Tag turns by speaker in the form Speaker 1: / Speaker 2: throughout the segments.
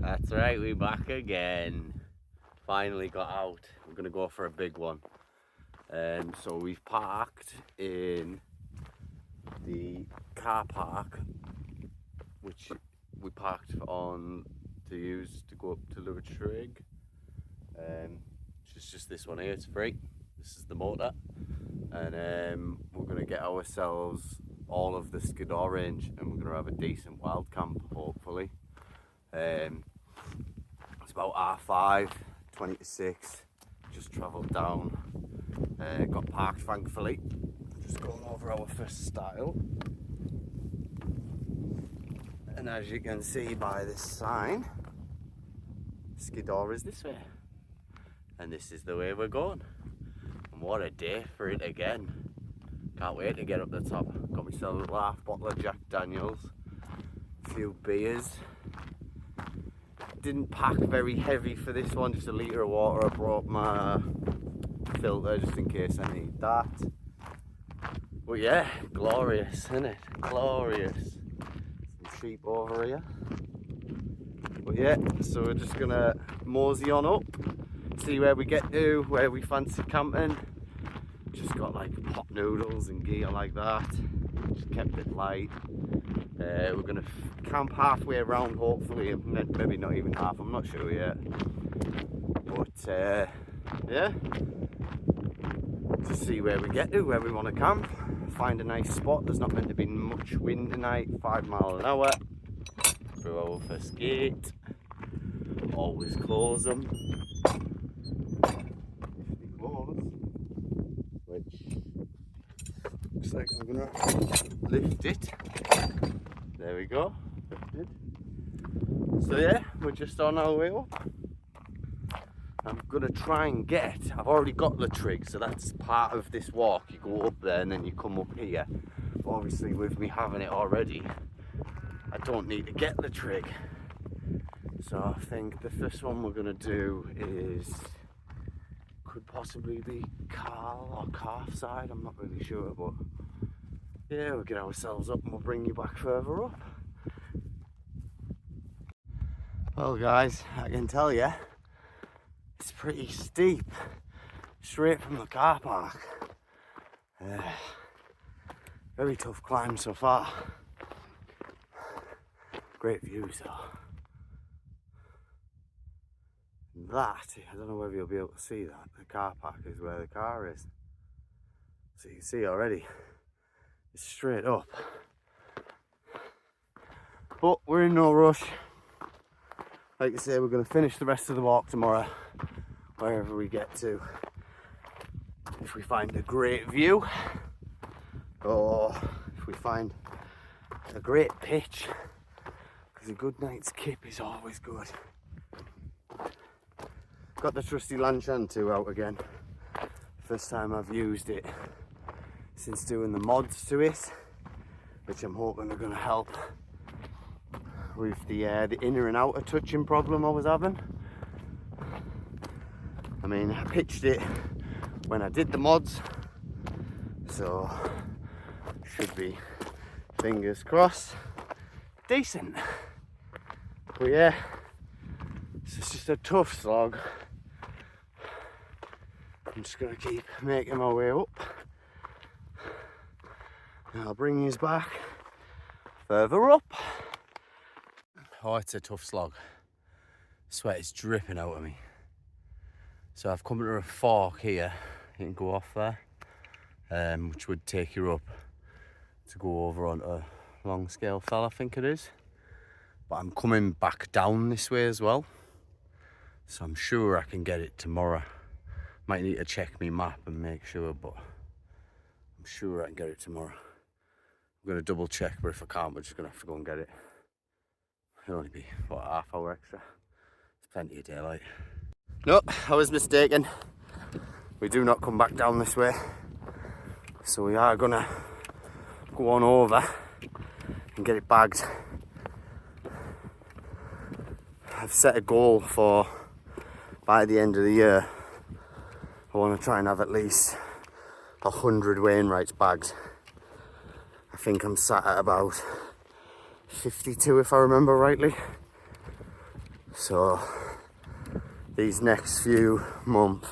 Speaker 1: That's right, we're back again. Finally got out. We're gonna go for a big one. So we've parked in the car park, which we parked on to use to go up to Trig. It's just this one here, it's free. This is the motor. And we're gonna get ourselves all of the Skiddaw range and we're gonna have a decent wild camp, hopefully. It's about R5, 20 to 6, just travelled down, got parked thankfully, just going over our first style. And as you can see by this sign, Skiddaw is this way. And this is the way we're going. And what a day for it again. Can't wait to get up the top. Got myself a half bottle of Jack Daniels, a few beers. Didn't pack very heavy for this one, just a litre of water. I brought my filter just in case I need that. But yeah, glorious, isn't it? Glorious. Some sheep over here. But yeah, so we're just gonna mosey on up, see where we get to, where we fancy camping. Just got like pot noodles and gear like that. Just kept it light. We're gonna camp halfway around, hopefully, maybe not even half, I'm not sure yet. But yeah, just see where we get to, where we want to camp, find a nice spot. There's not meant to be much wind tonight, 5 miles an hour through our first gate. Always close them. Usually close, which looks like I'm gonna lift it. There we go, lifted. So yeah, we're just on our way up. I'm gonna try and I've already got the trig, so that's part of this walk. You go up there and then you come up here. But obviously with me having it already, I don't need to get the trig. So I think the first one we're gonna do could possibly be Carl or Calf side, I'm not really sure, but yeah, we'll get ourselves up and we'll bring you back further up. Well guys, I can tell you, it's pretty steep, straight from the car park. Very tough climb so far. Great views though. That, I don't know whether you'll be able to see that, the car park is where the car is. So you can see already, it's straight up. But we're in no rush. Like I say, we're going to finish the rest of the walk tomorrow, wherever we get to. If we find a great view, or if we find a great pitch, because a good night's kip is always good. Got the trusty Lanchan 2 out again. First time I've used it since doing the mods to it, which I'm hoping are going to help with the inner and outer touching problem I was having. I mean, I pitched it when I did the mods, so should be, fingers crossed, decent. But yeah, it's just a tough slog. I'm just going to keep making my way up. And I'll bring you back further up. Oh, it's a tough slog. Sweat is dripping out of me. So I've come to a fork here. You can go off there, which would take you up to go over onto Long Scale Fell, I think it is. But I'm coming back down this way as well. So I'm sure I can get it tomorrow. Might need to check my map and make sure, but I'm sure I can get it tomorrow. I'm going to double check, but if I can't, we're just going to have to go and get it. It'll only be, what, a half hour extra. It's plenty of daylight. No, I was mistaken. We do not come back down this way. So we are going to go on over and get it bagged. I've set a goal for, by the end of the year, I want to try and have at least 100 Wainwrights bagged. I think I'm sat at about 52 if I remember rightly. So these next few months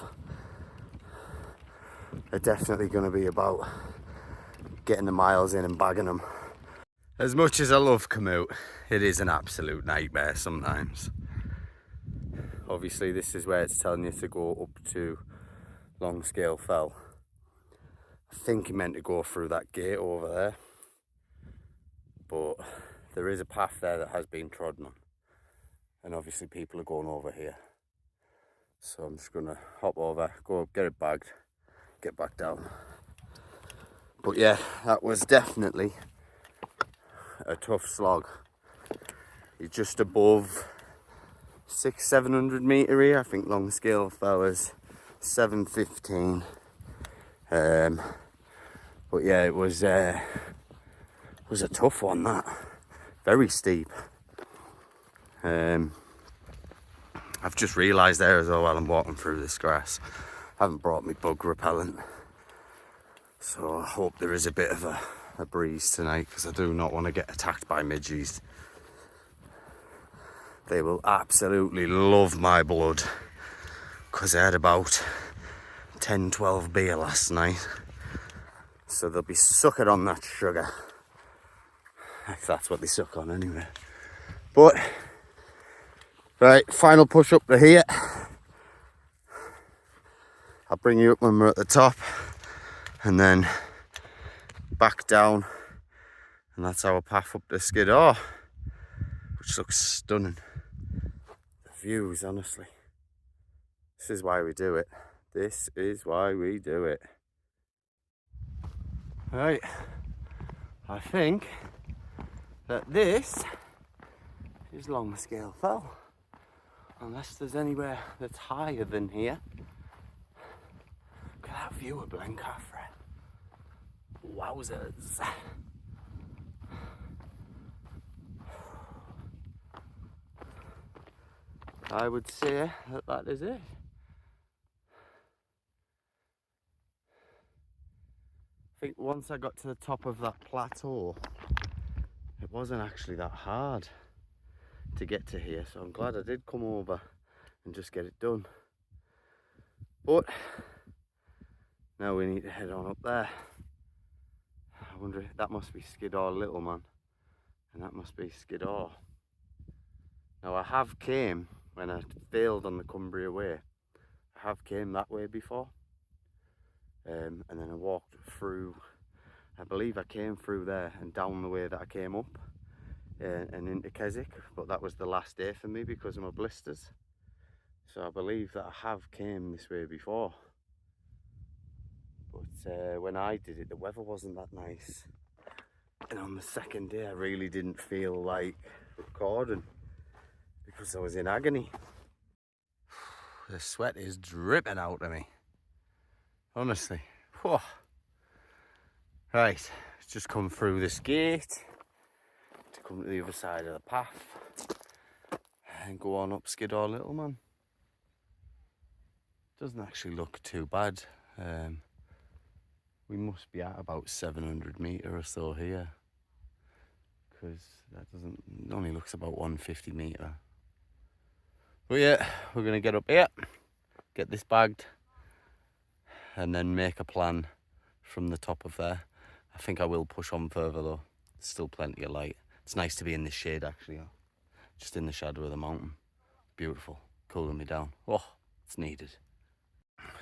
Speaker 1: are definitely going to be about getting the miles in and bagging them. As much as I love Kamut, it is an absolute nightmare sometimes. Obviously this is where it's telling you to go up to Long Scale Fell. I think you meant to go through that gate over there, but there is a path there that has been trodden on, and obviously people are going over here. So I'm just gonna hop over, go get it bagged, get back down. But yeah, that was definitely a tough slog. You're just above 600-700 metre here. I think Long Scale Fell is 715. But yeah, it was a tough one, that. Very steep. I've just realised there as well while I'm walking through this grass, I haven't brought me bug repellent. So I hope there is a bit of a breeze tonight, because I do not want to get attacked by midges. They will absolutely love my blood, because I had about 10-12 beer last night. So they'll be sucking on that sugar. If that's what they suck on anyway. But, right, final push up to here. I'll bring you up when we're at the top, and then back down. And that's our path up to Skiddaw, which looks stunning. The views, honestly. This is why we do it. This is why we do it. Right, I think that this is Long Scale Fell, unless there's anywhere that's higher than here. Look at that view of Blencathra. Wowzers. I would say that that is it. I think once I got to the top of that plateau, it wasn't actually that hard to get to here, so I'm glad I did come over and just get it done. But now we need to head on up there. I wonder if that must be Skiddaw Little Man, and that must be Skiddaw. Now I have came, when I failed on the Cumbria Way, I have came that way before. And then I walked through, I believe I came through there and down the way that I came up and into Keswick, but that was the last day for me because of my blisters. So I believe that I have came this way before. But when I did it, the weather wasn't that nice. And on the second day, I really didn't feel like recording because I was in agony. The sweat is dripping out of me. Honestly. Whoa. Right, just come through this gate to come to the other side of the path and go on up Skiddaw Little Man. Doesn't actually look too bad. We must be at about 700 metre or so here, because that doesn't, it only looks about 150 metre. But yeah, we're gonna get up here, get this bagged, and then make a plan from the top of there. I think I will push on further though. There's still plenty of light. It's nice to be in this shade actually, just in the shadow of the mountain. Beautiful, cooling me down. Oh, it's needed.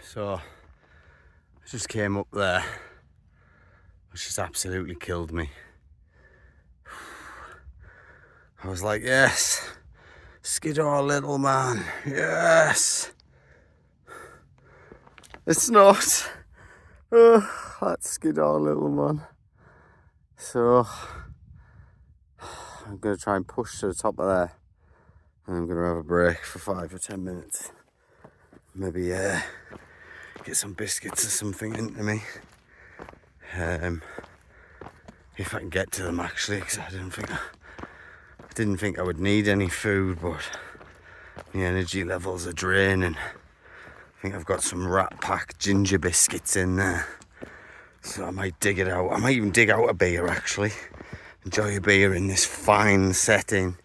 Speaker 1: So, I just came up there, which just absolutely killed me. I was like, yes, Skiddaw Little Man, yes. It's not. That's Skiddaw Little Man. So I'm going to try and push to the top of there, and I'm going to have a break for 5 or 10 minutes. Maybe get some biscuits or something into me. If I can get to them actually, because I didn't think I would need any food, but the energy levels are draining. I think I've got some Rat Pack ginger biscuits in there, so I might dig it out. I might even dig out a beer actually. Enjoy a beer in this fine setting.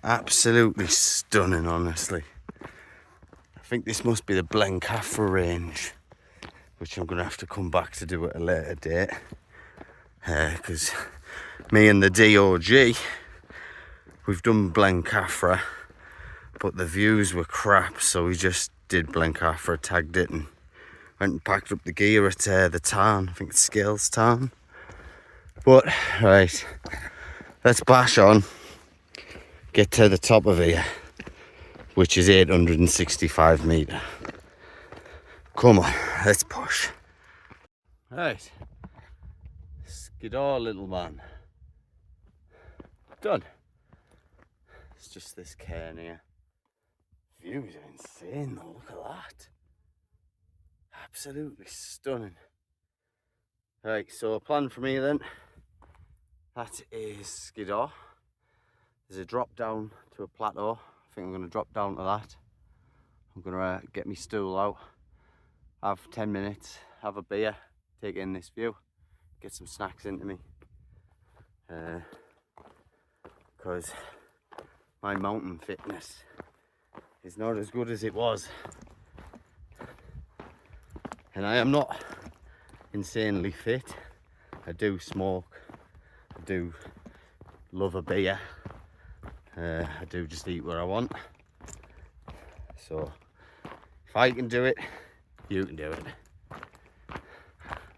Speaker 1: Absolutely stunning, honestly. I think this must be the Blencathra range, which I'm going to have to come back to do at a later date. Because me and the DOG, we've done Blencathra, but the views were crap, so we just did Blencathra, tagged it, and went and packed up the gear at the town. I think it's Scales Town. But, right, let's bash on, get to the top of here, which is 865 metre. Come on, let's push. Right, Skiddaw, little man. Done. It's just this cairn here. Views are insane though, look at that. Absolutely stunning. Right, so plan for me then. That is Skiddaw. There's a drop down to a plateau. I think I'm going to drop down to that. I'm going to get my stool out, have 10 minutes, have a beer, take in this view, get some snacks into me. Because my mountain fitness is not as good as it was. And I am not insanely fit. I do smoke, I do love a beer, I do just eat what I want. So if I can do it, you can do it.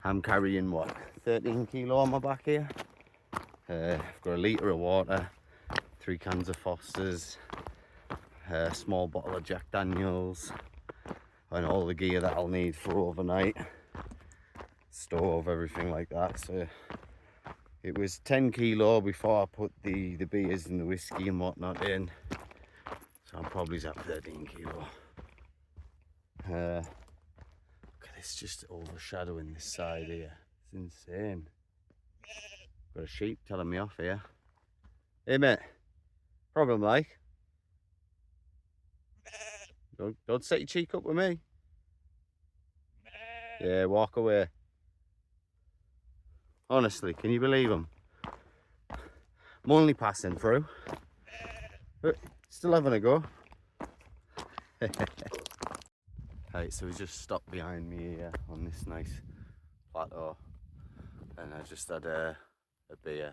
Speaker 1: I'm carrying what, 13 kilo on my back here. I've got a litre of water, 3 cans of Foster's, a small bottle of Jack Daniels, and all the gear that I'll need for overnight. Stove, everything like that. So it was 10 kilo before I put the beers and the whiskey and whatnot in. So I'm probably at 13 kilo. Look at this, just overshadowing this side here. It's insane. Got a sheep telling me off here. Hey mate, problem like? Don't set your cheek up with me. Yeah, walk away. Honestly, can you believe him? I'm only passing through. Still having a go. Right, so we just stopped behind me here on this nice plateau, and I just had a beer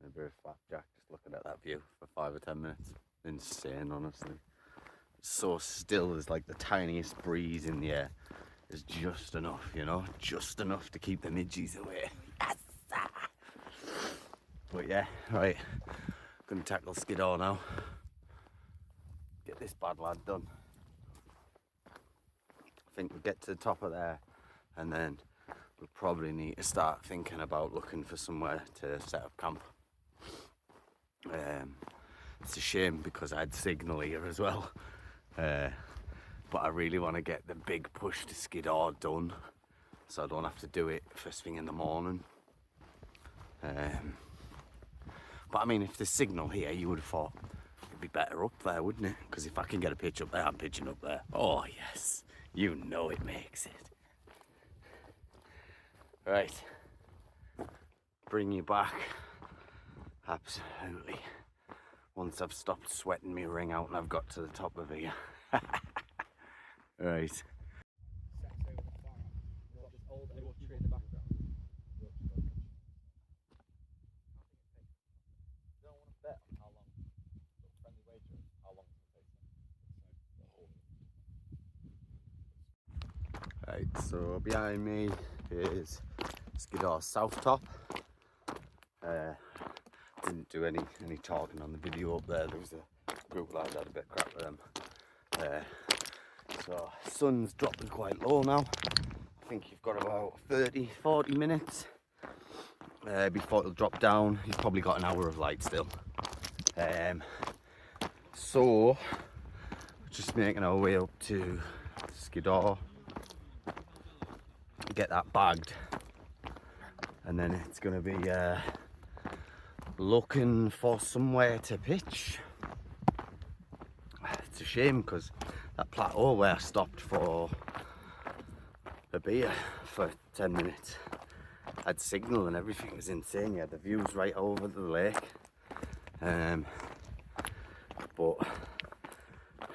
Speaker 1: and a bit of flapjack, just looking at that view for 5 or 10 minutes. Insane, honestly. It's so still, there's like the tiniest breeze in the air. It's just enough, you know, just enough to keep the midgies away. Yes! But yeah, right, gonna tackle Skiddaw now. Get this bad lad done. I think we'll get to the top of there, and then we'll probably need to start thinking about looking for somewhere to set up camp. It's a shame because I had signal here as well. But I really want to get the big push to Skiddaw done, so I don't have to do it first thing in the morning. But I mean, if there's signal here, you would have thought it'd be better up there, wouldn't it? Because if I can get a pitch up there, I'm pitching up there. Oh yes, you know it makes it. Right, bring you back. Absolutely. Once I've stopped sweating me ring out and I've got to the top of here. Right. Right, so behind me is Skiddaw South Top. Didn't do any talking on the video up there. There was a group of lads had a bit of crap with them. So sun's dropping quite low now. I think you've got about 30-40 minutes before it'll drop down. You've probably got an hour of light still. So just making our way up to Skiddaw, get that bagged, and then it's going to be looking for somewhere to pitch. It's a shame because that plateau where I stopped for a beer for 10 minutes had signal and everything was insane. You had the views right over the lake. but I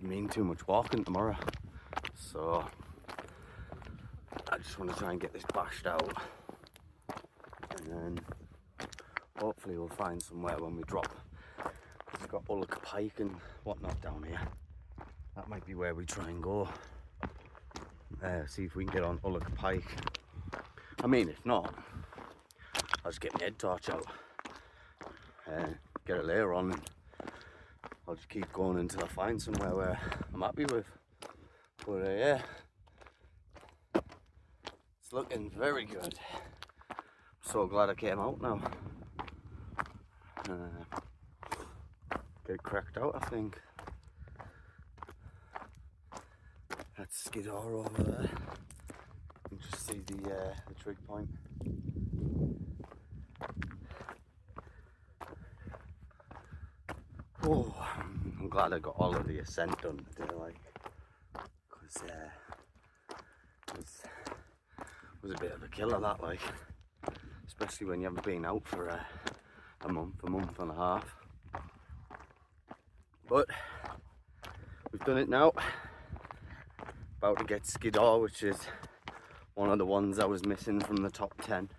Speaker 1: mean too much walking tomorrow, so I just want to try and get this bashed out, and then hopefully we'll find somewhere when we drop. We've got Ullock Pike and whatnot down here. That might be where we try and go. See if we can get on Ullock Pike. I mean, if not, I'll just get my head torch out, get it later on, and I'll just keep going until I find somewhere where I'm happy with. But yeah, it's looking very good. I'm so glad I came out now. Get cracked out, I think. That's Skiddaw over there. You can just see the trig point. Oh, I'm glad I got all of the ascent done today, like, because it was a bit of a killer, that, like, especially when you haven't been out for a month and a half. But we've done it now. About to get Skiddaw, which is one of the ones I was missing from the top 10.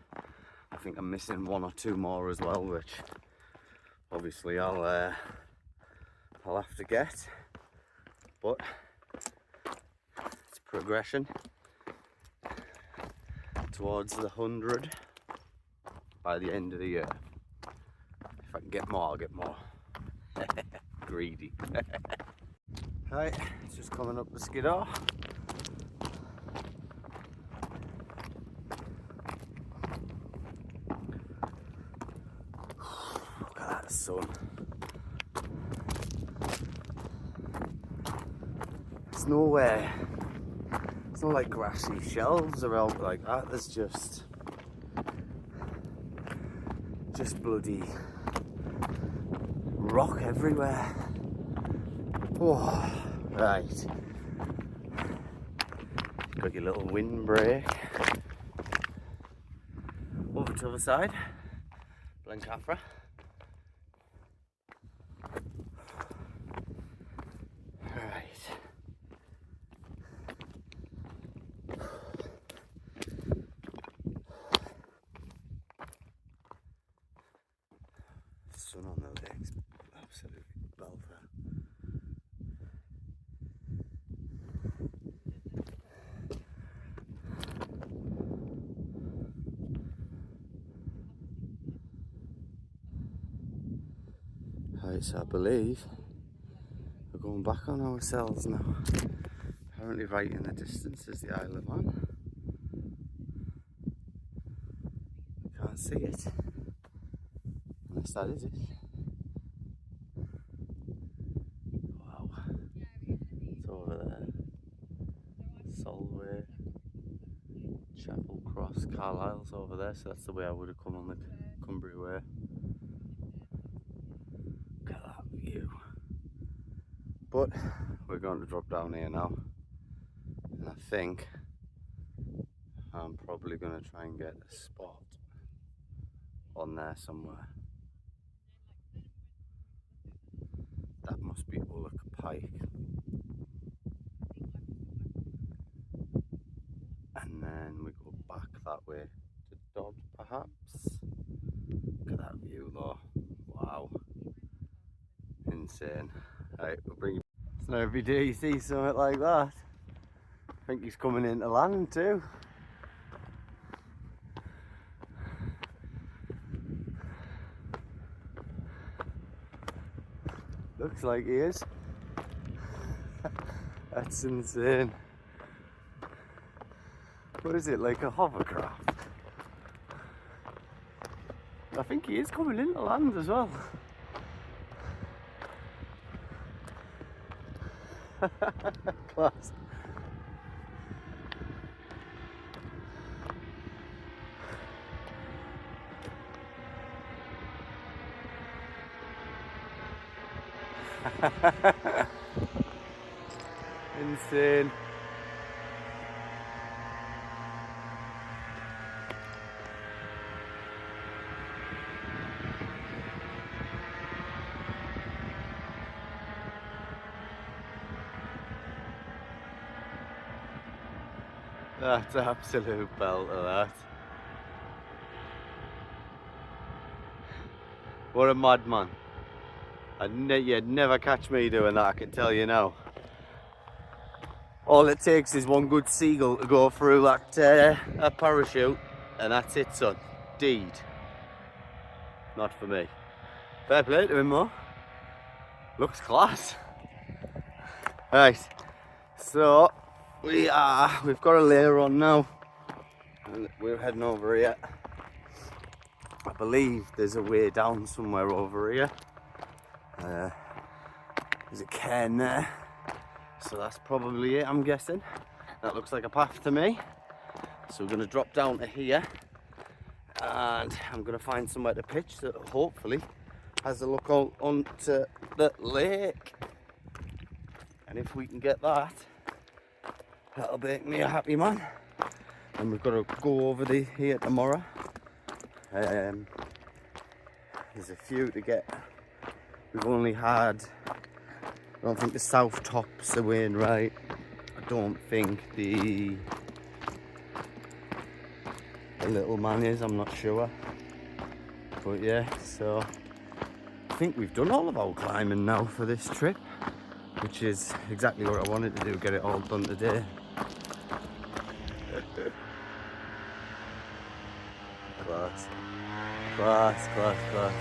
Speaker 1: I think I'm missing one or two more as well, which obviously I'll have to get. But it's progression towards the 100 by the end of the year. If I can get more, I'll get more. Greedy. Right, it's just coming up the Skiddaw. Look at that sun. There's nowhere. It's not like grassy shelves around like that. There's just bloody rock everywhere. Oh, right. Got your little windbreak. Over to the other side. Blencathra. Right. Sun on the legs, absolutely belter. Right, so I believe we're going back on ourselves now. Apparently right in the distance is the Isle of Man. Can't see it. Unless that is it. Wow. It's over there. Solway, Chapel Cross, Carlisle's over there, so that's the way I would have come on the Cumbria way. Look at that view. But we're going to drop down here now, and I think I'm probably going to try and get a spot on there somewhere. That must be Ullock Pike. And then we go back that way to Dodd, perhaps. Look at that view though. Wow. Insane. Right, we'll bring you. It's not every day you see something like that. I think he's coming into land too. Looks like he is. That's insane. What is it, like a hovercraft? I think he is coming into land as well. Class. Insane. That's an absolute belter, that. What a madman. You'd never catch me doing that, I can tell you now. All it takes is one good seagull to go through that a parachute, and that's it, son. Deed. Not for me. Fair play to him though. Looks class. Right, so we've got a layer on now, and we're heading over here. I believe there's a way down somewhere over here. There's a cairn there, so that's probably it, I'm guessing. That looks like a path to me. So we're going to drop down to here, and I'm going to find somewhere to pitch that hopefully has a look out onto the lake. And if we can get that, that'll make me a happy man. And we've got to go over here tomorrow. There's a few to get. We've only had, I don't think the south tops are weighing right. I don't think the little man is, I'm not sure. But yeah, so I think we've done all of our climbing now for this trip, which is exactly what I wanted to do, get it all done today. Class. Class, class, class.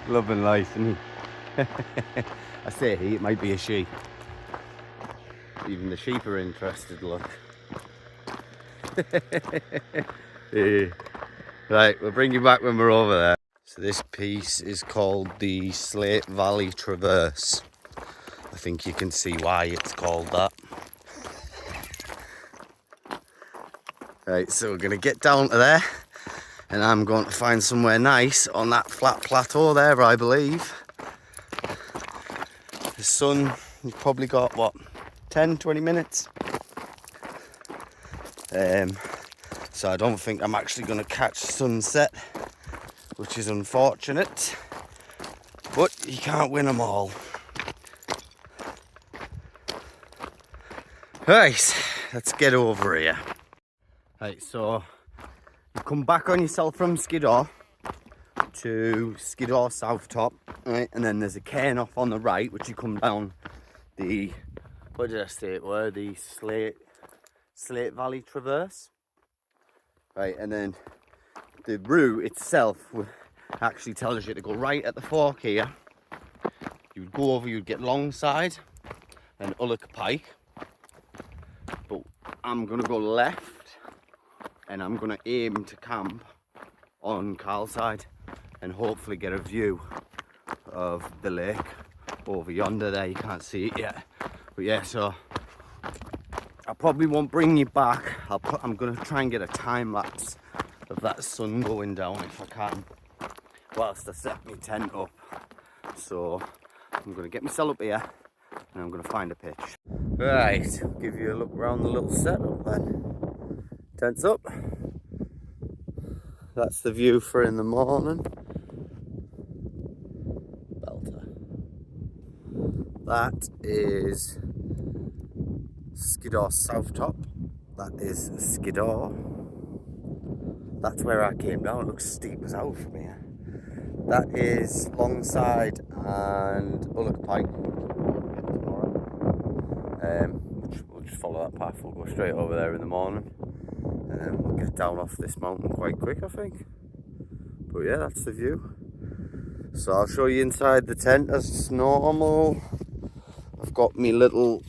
Speaker 1: Loving life, isn't he? I say he, it might be a she. Even the sheep are interested, look. Yeah. Right, we'll bring you back when we're over there. So this piece is called the Slate Valley Traverse. I think you can see why it's called that. Right, so we're going to get down to there, and I'm going to find somewhere nice on that flat plateau there, I believe. The sun, we've probably got, what, 10, 20 minutes? So I don't think I'm actually going to catch sunset, which is unfortunate, but you can't win them all. Right, let's get over here. Right, so you come back on yourself from Skiddaw to Skiddaw South Top, right, and then there's a cairn off on the right, which you come down the, what did I say it were, the Slate Valley Traverse. Right, and then the route itself actually tells you to go right at the fork here. You'd go over, you'd get Longside and Ullock Pike. But I'm going to go left, and I'm going to aim to camp on Carlside and hopefully get a view of the lake over yonder there. You can't see it yet. But yeah, so I probably won't bring you back. I'm going to try and get a time lapse of that sun going down if I can, whilst I set my tent up. So I'm going to get myself up here, and I'm going to find a pitch. Right, I'll give you a look around the little setup then. Tent's up. That's the view for in the morning. Belter. That is Skiddaw South Top. That is Skiddaw. That's where I came down. It looks steep as hell from here. That is Longside and Ullock Pike. We'll just follow that path. We'll go straight over there in the morning, and then we'll get down off this mountain quite quick, I think. But yeah, that's the view. So I'll show you inside the tent as normal. I've got me little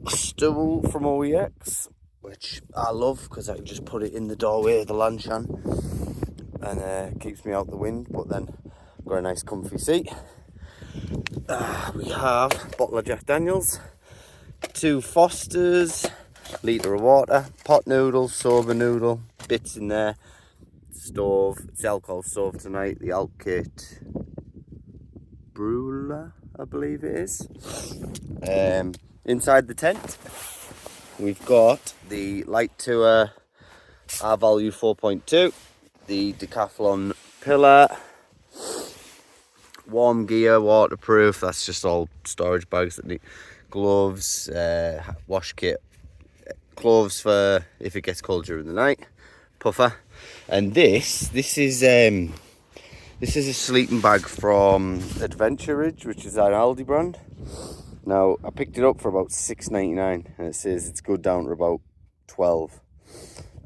Speaker 1: stool from OEX, which I love because I can just put it in the doorway of the Lanchan, and it keeps me out the wind. But then I've got a nice comfy seat. We have a bottle of Jack Daniels, 2 Fosters, litre of water, pot noodle, soba noodle, bits in there, stove, it's alcohol stove tonight, the Alp Kit Brula, I believe it is. Inside the tent, we've got the Light Tour R Value 4.2, the Decathlon pillar. Warm gear, waterproof. That's just all storage bags that need gloves, wash kit, clothes for if it gets cold during the night, puffer. And this is a sleeping bag from Adventure Ridge, which is an Aldi brand. Now I picked it up for about $6.99 and it says it's good down to about 12.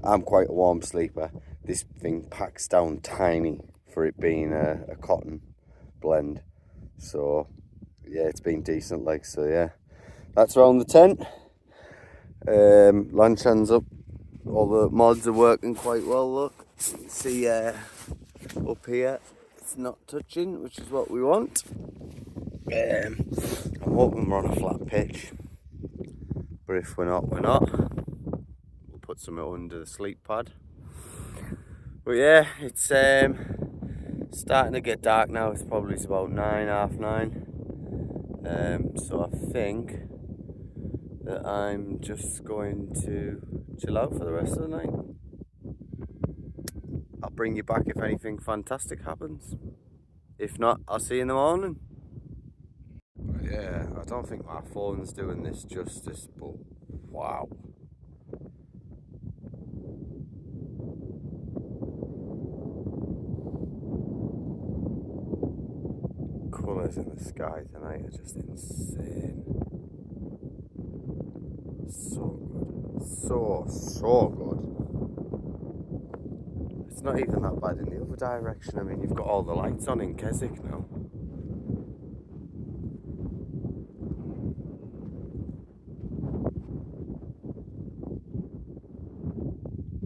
Speaker 1: I'm quite a warm sleeper. This thing packs down tiny for it being a cotton blend. So yeah, it's been decent, like. So yeah, that's around the tent. Lanchan's up. All the mods are working quite well, look. You can see up here it's not touching, which is what we want. I'm hoping we're on a flat pitch, but if we're not, we're not. We'll put something under the sleep pad. But yeah, it's starting to get dark now. It's probably about 9, half 9. So I think that I'm just going to chill out for the rest of the night. I'll bring you back if anything fantastic happens. If not, I'll see you in the morning. Yeah, I don't think my phone's doing this justice, but wow. Colours in the sky tonight are just insane. So good. So good. It's not even that bad in the other direction. I mean, you've got all the lights on in Keswick now.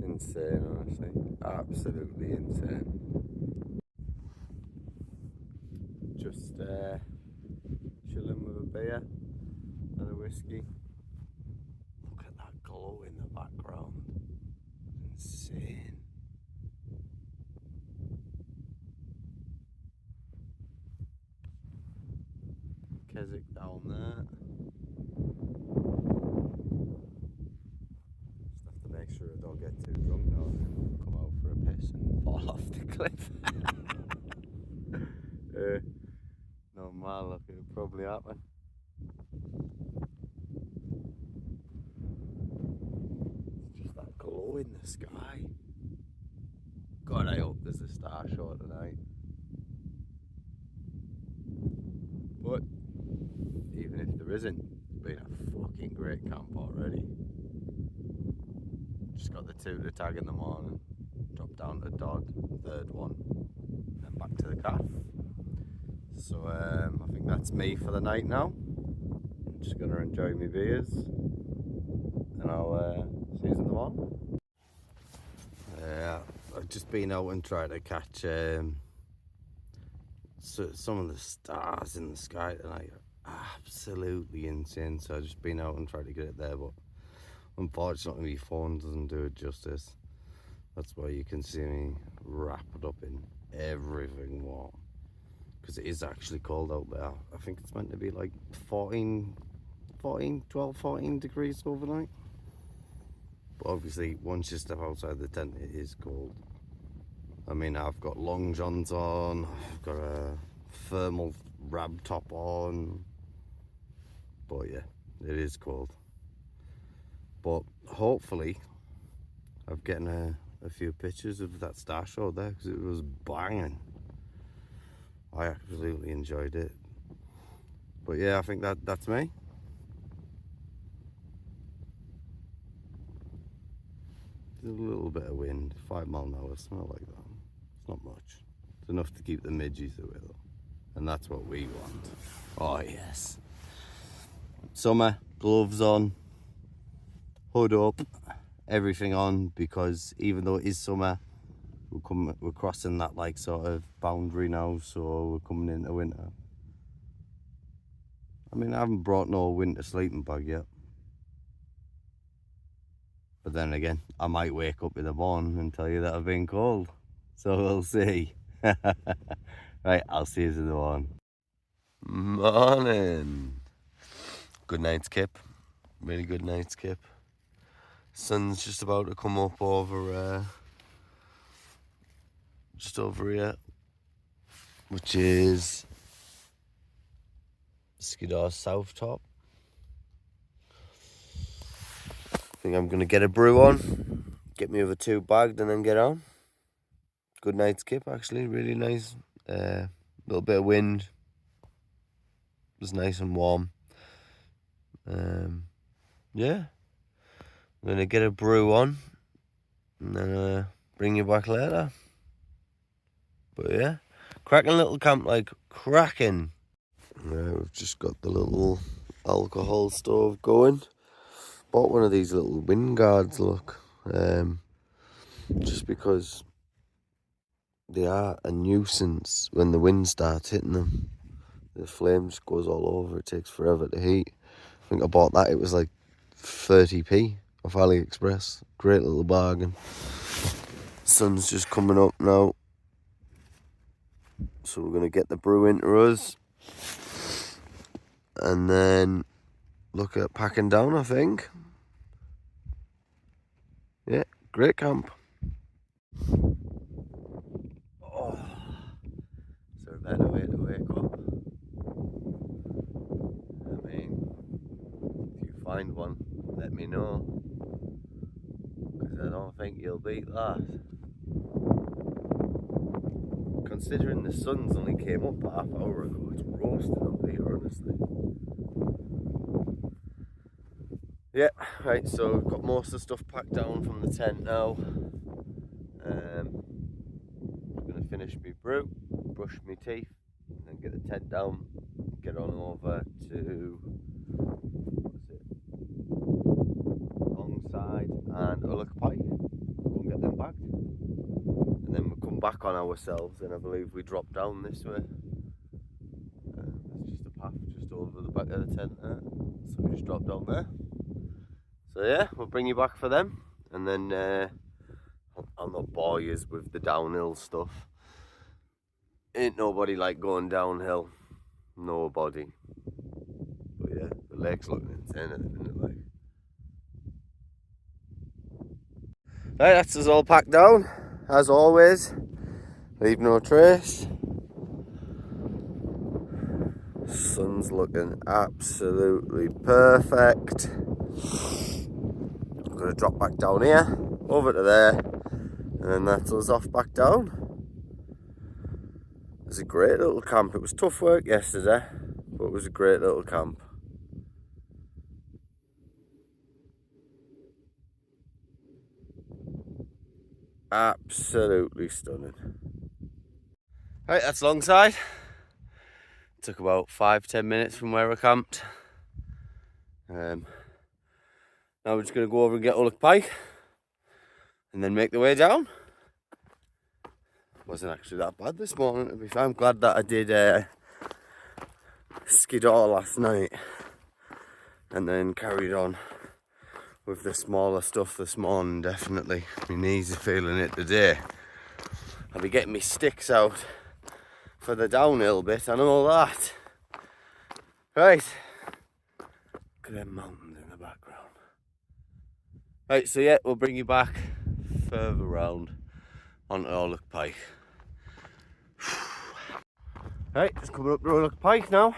Speaker 1: Insane, honestly. Absolutely insane. Just chilling with a beer and a whiskey. Look at that glow in the background. Insane. Keswick down there. Just have to make sure I don't get too drunk now and come out for a piss and fall off the cliff. No man, look, it'll probably happen. It's just that glow in the sky. God, I hope there's a star show tonight. But even if there isn't, it's been a fucking great camp already. Just got the 2 to tag in the morning, dropped down to Dodd, third one, then back to the calf. So I think that's me for the night now. I'm just gonna enjoy my beers, and I'll see you in the morning. Yeah, I've just been out and tried to catch some of the stars in the sky tonight. Absolutely insane. So I've just been out and tried to get it there, but unfortunately my phone doesn't do it justice. That's why you can see me wrapped up in everything warm, because it is actually cold out there. I think it's meant to be like 12, 14 degrees overnight. But obviously once you step outside the tent, it is cold. I mean, I've got long johns on, I've got a thermal rab top on, but yeah, it is cold. But hopefully I've gotten a few pictures of that star show there, because it was banging. I absolutely enjoyed it. But yeah, I think that's me. There's a little bit of wind, 5 mile an hour, something like that. It's not much. It's enough to keep the midges away though. And that's what we want. Oh yes. Summer, gloves on, hood up, everything on, because even though it is summer, we're crossing that like sort of boundary now, so we're coming into winter. I mean, I haven't brought no winter sleeping bag yet. But then again, I might wake up in the morning and tell you that I've been cold. So we'll see. Right, I'll see you in the morning. Morning. Good night's kip. Really good night's kip. Sun's just about to come up over just over here, which is Skiddaw South Top. I think I'm going to get a brew on, get me over 2 bagged and then get on. Good night's skip actually, really nice. Little bit of wind. It was nice and warm. Yeah. I'm going to get a brew on and then bring you back later. But yeah, cracking little camp, like cracking. We've just got the little alcohol stove going. Bought one of these little wind guards, look. Just because they are a nuisance when the wind starts hitting them. The flame just goes all over, it takes forever to heat. I think I bought that, it was like 30p off AliExpress. Great little bargain. Sun's just coming up now. So we're going to get the brew into us. And then look at packing down, I think. Yeah, great camp. Oh, is there a better way to wake up? I mean, if you find one, let me know. Because I don't think you'll beat that. Considering the sun's only came up half hour ago, it's roasting up here, honestly. Yeah, right, so we've got most of the stuff packed down from the tent now. I'm going to finish my brew, brush my teeth, and then get the tent down, get on over to, Longside and Ulloch Pike, go and get them back. And then we'll come back on ourselves, and I believe we drop down this way. There's just a path just over the back of the tent there, so we just drop down there. So yeah, we'll bring you back for them, and then I'll not bore you with the downhill stuff. Ain't nobody like going downhill, nobody. But yeah, the lake's looking insane at the minute, like. Right, that's us all packed down, as always. Leave no trace. Sun's looking absolutely perfect. I'm going to drop back down here, over to there, and then that's us off back down. It was a great little camp. It was tough work yesterday, but it was a great little camp. Absolutely stunning. Right, that's Longside. Took about 5-10 minutes from where I camped. Now we're just going to go over and get Ulloch Pike and then make the way down. Wasn't actually that bad this morning, to be fair. I'm glad that I did Skiddaw last night and then carried on with the smaller stuff this morning. Definitely my knees are feeling it today. I'll be getting my sticks out for the downhill bit, I know that. Right, look at them mountains in the background. Right, so yeah, we'll bring you back further round onto Ulloch Pike. Right, just coming up to Ulloch Pike now.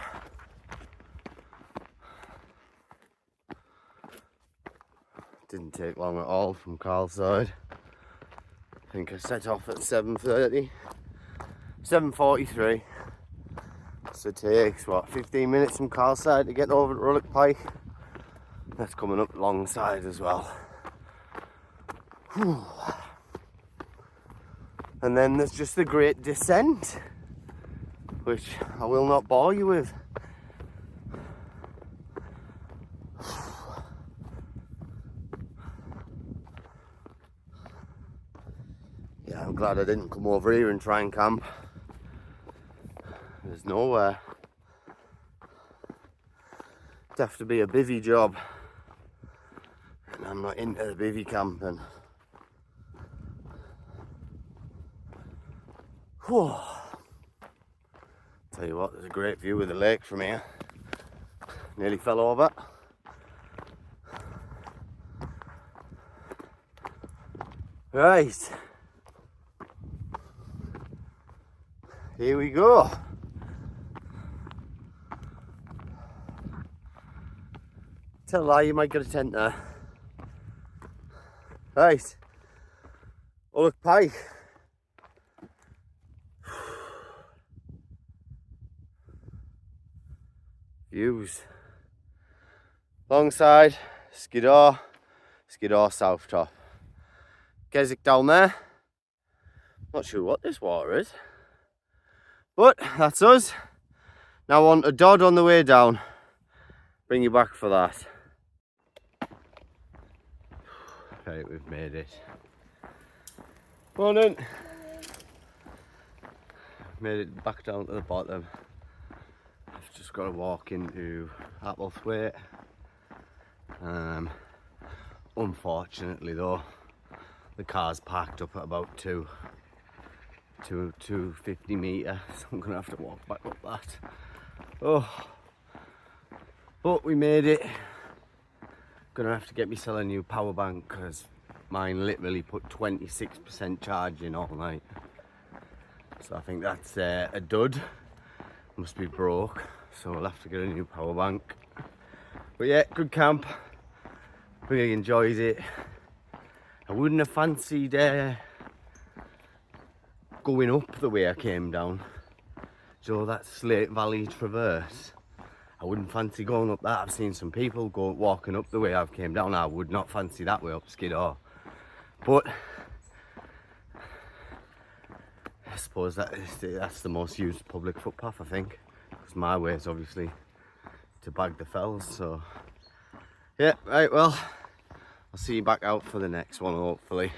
Speaker 1: Didn't take long at all from Carl's side. I think I set off at 7:30, 7:43. So it takes, what, 15 minutes from Carl's side to get over to Ulloch Pike. That's coming up Longside as well. Whew. And then there's just the great descent, which I will not bore you with. Yeah, I'm glad I didn't come over here and try and camp. There's nowhere. It'd have to be a bivvy job, and I'm not into the bivvy camping. Whew. Tell you what, there's a great view of the lake from here. Nearly fell over. Right. Here we go. Tell a lie, you might get a tent there. Right. Oh look, pike. Views. Long side, Skiddaw, Skiddaw South Top. Keswick down there. Not sure what this water is. But that's us. Now on a Dodd on the way down. Bring you back for that. Right, we've made it. Morning. Made it back down to the bottom. I've just got to walk into Applethwaite. Unfortunately though, the car's parked up at about 250 metre, so I'm gonna have to walk back up that. Oh, but we made it. Gonna have to get myself a new power bank because mine literally put 26% charge in all night. So I think that's a dud. Must be broke, so we'll have to get a new power bank. But yeah, good camp. Really enjoyed it. I wouldn't have fancied going up the way I came down. So that Slate Valley Traverse, I wouldn't fancy going up that. I've seen some people walking up the way I've came down. I would not fancy that way up Skiddaw. But I suppose that's the most used public footpath, I think. Because my way is obviously to Bag the Fells, so yeah, right, well, I'll see you back out for the next one, hopefully.